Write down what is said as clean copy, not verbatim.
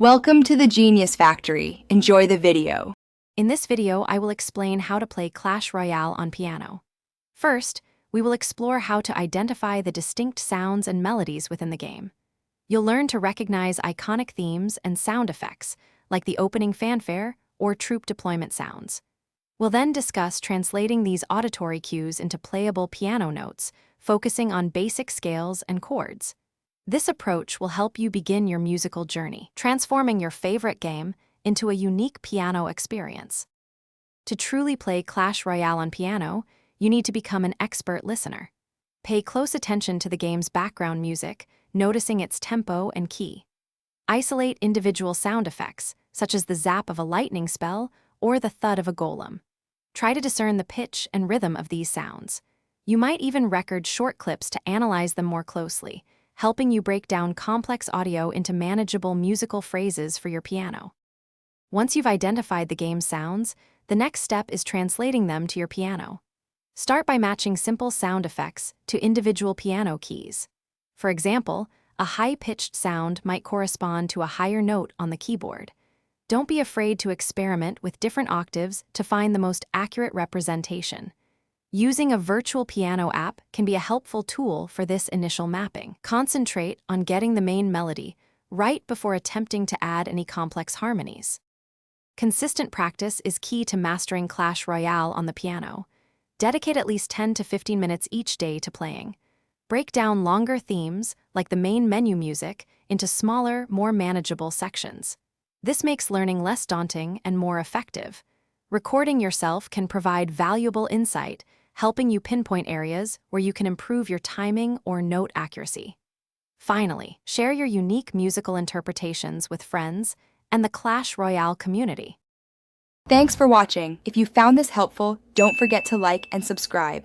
Welcome to the Genius Factory. Enjoy the video. In this video, I will explain how to play Clash Royale on piano. First, we will explore how to identify the distinct sounds and melodies within the game. You'll learn to recognize iconic themes and sound effects, like the opening fanfare or troop deployment sounds. We'll then discuss translating these auditory cues into playable piano notes, focusing on basic scales and chords. This approach will help you begin your musical journey, transforming your favorite game into a unique piano experience. To truly play Clash Royale on piano, you need to become an expert listener. Pay close attention to the game's background music, noticing its tempo and key. Isolate individual sound effects, such as the zap of a lightning spell or the thud of a golem. Try to discern the pitch and rhythm of these sounds. You might even record short clips to analyze them more closely, helping you break down complex audio into manageable musical phrases for your piano. Once you've identified the game's sounds, the next step is translating them to your piano. Start by matching simple sound effects to individual piano keys. For example, a high-pitched sound might correspond to a higher note on the keyboard. Don't be afraid to experiment with different octaves to find the most accurate representation. Using a virtual piano app can be a helpful tool for this initial mapping. Concentrate on getting the main melody right before attempting to add any complex harmonies. Consistent practice is key to mastering Clash Royale on the piano. Dedicate at least 10 to 15 minutes each day to playing. Break down longer themes, like the main menu music, into smaller, more manageable sections. This makes learning less daunting and more effective. Recording yourself can provide valuable insight, helping you pinpoint areas where you can improve your timing or note accuracy. Finally, share your unique musical interpretations with friends and the Clash Royale community. Thanks for watching. If you found this helpful, don't forget to like and subscribe.